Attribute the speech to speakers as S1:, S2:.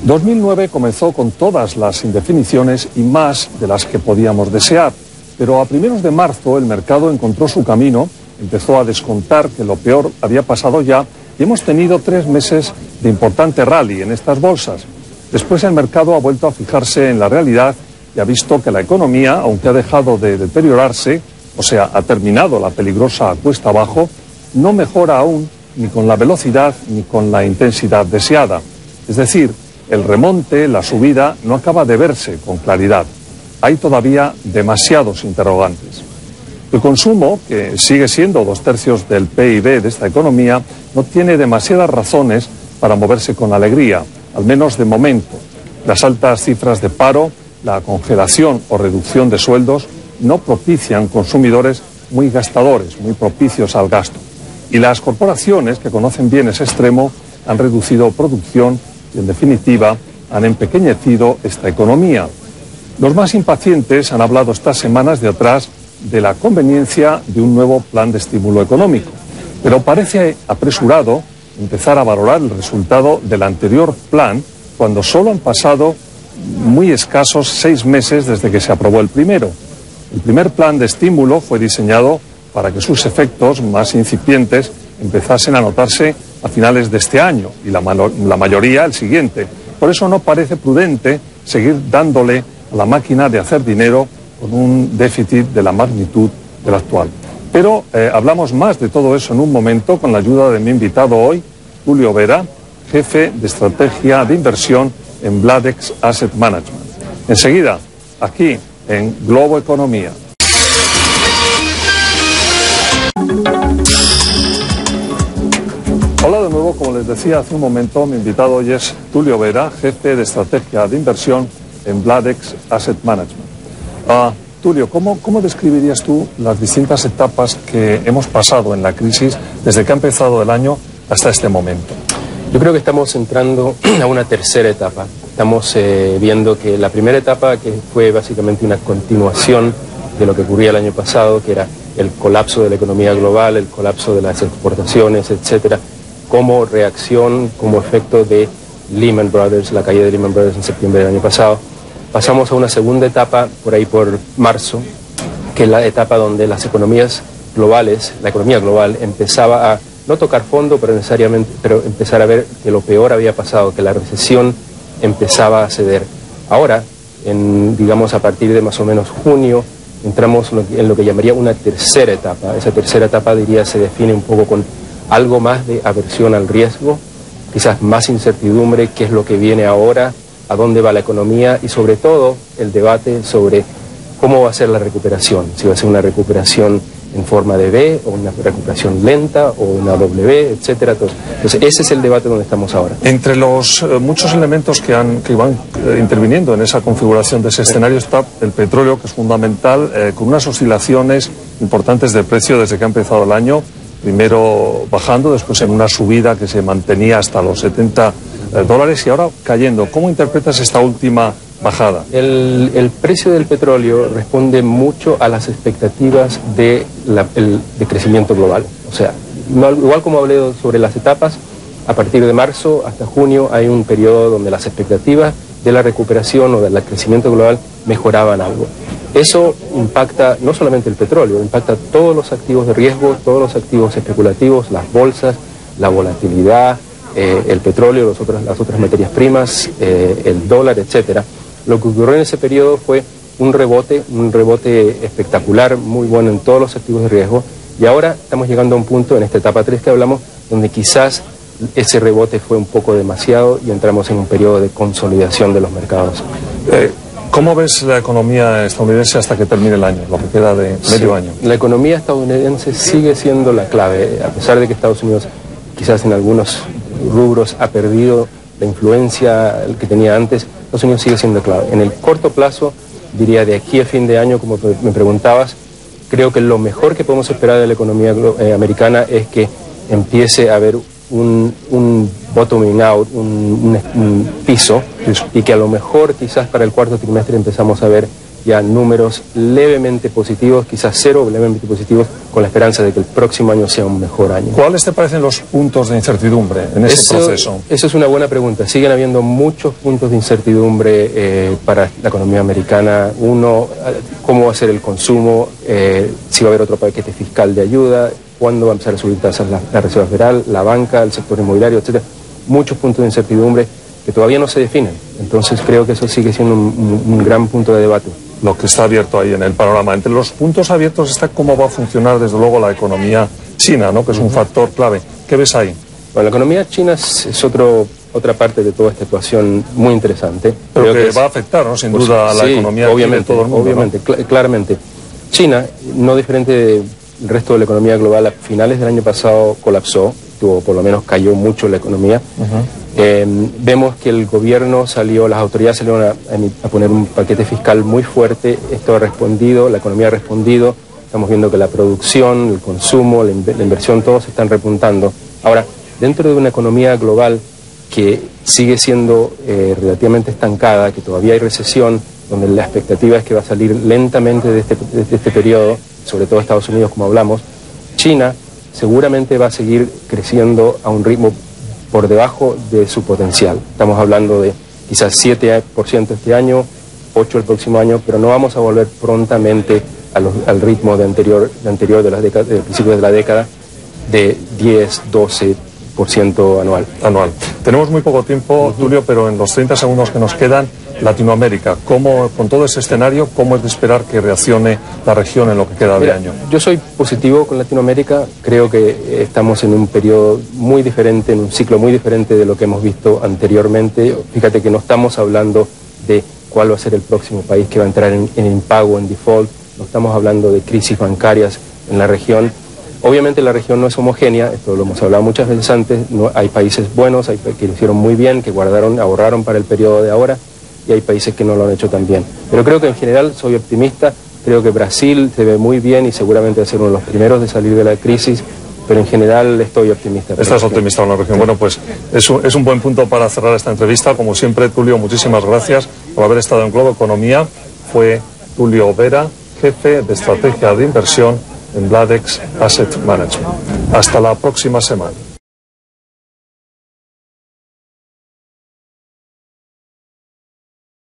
S1: 2009 comenzó con todas las indefiniciones y más de las que podíamos desear, pero a primeros de marzo el mercado encontró su camino, empezó a descontar que lo peor había pasado ya y hemos tenido 3 meses de importante rally en estas bolsas. Después el mercado ha vuelto a fijarse en la realidad y ha visto que la economía, aunque ha dejado de deteriorarse, o sea, ha terminado la peligrosa cuesta abajo, no mejora aún ni con la velocidad ni con la intensidad deseada. Es decir, el remonte, la subida, no acaba de verse con claridad. Hay todavía demasiados interrogantes. El consumo, que sigue siendo 2/3 del PIB de esta economía, no tiene demasiadas razones para moverse con alegría, al menos de momento. Las altas cifras de paro, la congelación o reducción de sueldos no propician consumidores muy gastadores, muy propicios al gasto. Y las corporaciones, que conocen bien ese extremo, han reducido producción y, en definitiva, han empequeñecido esta economía. Los más impacientes han hablado estas semanas de atrás de la conveniencia de un nuevo plan de estímulo económico, pero parece apresurado empezar a valorar el resultado del anterior plan cuando solo han pasado muy escasos 6 meses desde que se aprobó el primero. El primer plan de estímulo fue diseñado para que sus efectos más incipientes empezasen a notarse a finales de este año y la mayoría el siguiente. Por eso no parece prudente seguir dándole a la máquina de hacer dinero con un déficit de la magnitud del actual. Pero hablamos más de todo eso en un momento con la ayuda de mi invitado hoy, Tulio Vera, jefe de estrategia de inversión en Bladex Asset Management. Enseguida, aquí en Globo Economía. Hola de nuevo, como les decía hace un momento, mi invitado hoy es Tulio Vera, jefe de estrategia de inversión en Bladex Asset Management. Tulio, ¿cómo describirías tú las distintas etapas que hemos pasado en la crisis desde que ha empezado el año hasta este momento?
S2: Yo creo que estamos entrando a una tercera etapa. Estamos viendo que la primera etapa, que fue básicamente una continuación de lo que ocurría el año pasado, que era el colapso de la economía global, el colapso de las exportaciones, etcétera, como reacción, como efecto de Lehman Brothers, la caída de Lehman Brothers en septiembre del año pasado. Pasamos a una segunda etapa, por ahí por marzo, que es la etapa donde las economías globales, la economía global, empezaba a no tocar fondo, pero empezar a ver que lo peor había pasado, que la recesión empezaba a ceder. Ahora, digamos a partir de más o menos junio, entramos en lo que llamaría una tercera etapa. Esa tercera etapa, diría, se define un poco con algo más de aversión al riesgo, quizás más incertidumbre, qué es lo que viene ahora, a dónde va la economía y sobre todo el debate sobre cómo va a ser la recuperación, si va a ser una recuperación en forma de V o una recuperación lenta o una W, etcétera. Entonces ese es el debate donde estamos ahora.
S1: Entre los muchos elementos que van interviniendo en esa configuración de ese escenario está el petróleo, que es fundamental, con unas oscilaciones importantes de precio desde que ha empezado el año, primero bajando, después en una subida que se mantenía hasta los $70 y ahora cayendo. ¿Cómo interpretas esta última bajada?
S2: El precio del petróleo responde mucho a las expectativas de crecimiento global. O sea, igual como hablé sobre las etapas, a partir de marzo hasta junio hay un periodo donde las expectativas de la recuperación o del crecimiento global mejoraban algo. Eso impacta no solamente el petróleo, impacta todos los activos de riesgo, todos los activos especulativos, las bolsas, la volatilidad, el petróleo, las otras materias primas, el dólar, etcétera. Lo que ocurrió en ese periodo fue un rebote espectacular, muy bueno en todos los activos de riesgo, y ahora estamos llegando a un punto en esta etapa 3 que hablamos, donde quizás ese rebote fue un poco demasiado y entramos en un periodo de consolidación de los mercados.
S1: ¿Cómo ves la economía estadounidense hasta que termine el año, lo que queda de medio año?
S2: La economía estadounidense sigue siendo la clave, a pesar de que Estados Unidos quizás en algunos rubros ha perdido la influencia que tenía antes. Estados Unidos sigue siendo clave. En el corto plazo, diría de aquí a fin de año, como me preguntabas, creo que lo mejor que podemos esperar de la economía americana es que empiece a haber un bottoming out, un piso, y que a lo mejor quizás para el cuarto trimestre empezamos a ver ya números levemente positivos, quizás cero, levemente positivos, con la esperanza de que el próximo año sea un mejor año.
S1: ¿Cuáles te parecen los puntos de incertidumbre en ese proceso?
S2: Eso es una buena pregunta. Siguen habiendo muchos puntos de incertidumbre para la economía americana. Uno, cómo va a ser el consumo, si va a haber otro paquete fiscal de ayuda, cuándo va a empezar a subir tasas la Reserva Federal, la banca, el sector inmobiliario, etcétera. Muchos puntos de incertidumbre que todavía no se definen. Entonces creo que eso sigue siendo un gran punto de debate.
S1: Lo que está abierto ahí en el panorama. Entre los puntos abiertos está cómo va a funcionar, desde luego, la economía china, ¿no? Que es un factor clave. ¿Qué ves ahí?
S2: Bueno, la economía china es otra parte de toda esta ecuación muy interesante.
S1: Pero que va a afectar, ¿no? Sin duda, a la economía de todo el mundo.
S2: Obviamente, ¿no? Claramente. China, no diferente del resto de la economía global, a finales del año pasado colapsó, por lo menos cayó mucho la economía. Vemos que el gobierno las autoridades salieron a poner un paquete fiscal muy fuerte. Esto ha respondido, la economía ha respondido. Estamos viendo que la producción, el consumo, la inversión, todos están repuntando. Ahora, dentro de una economía global que sigue siendo relativamente estancada, que todavía hay recesión, donde la expectativa es que va a salir lentamente de este periodo, sobre todo Estados Unidos, como hablamos, China seguramente va a seguir creciendo a un ritmo por debajo de su potencial. Estamos hablando de quizás 7% este año, 8% el próximo año, pero no vamos a volver prontamente al ritmo de principios de la década, de 10-12% anual.
S1: Tenemos muy poco tiempo, Tulio, pero en los 30 segundos que nos quedan, Latinoamérica, con todo ese escenario, ¿cómo es de esperar que reaccione la región en lo que queda de año?
S2: Yo soy positivo con Latinoamérica, creo que estamos en un periodo muy diferente, en un ciclo muy diferente de lo que hemos visto anteriormente. Fíjate que no estamos hablando de cuál va a ser el próximo país que va a entrar en impago, en default, no estamos hablando de crisis bancarias en la región. Obviamente la región no es homogénea, esto lo hemos hablado muchas veces antes, hay países buenos, hay que lo hicieron muy bien, que ahorraron para el periodo de ahora, y hay países que no lo han hecho tan bien. Pero creo que en general soy optimista, creo que Brasil se ve muy bien y seguramente va a ser uno de los primeros de salir de la crisis, pero en general estoy optimista.
S1: Estás optimista con la región. Bueno, pues es un buen punto para cerrar esta entrevista. Como siempre, Tulio, muchísimas gracias por haber estado en Globo Economía. Fue Tulio Vera, jefe de estrategia de inversión en Bladex Asset Management. Hasta la próxima semana.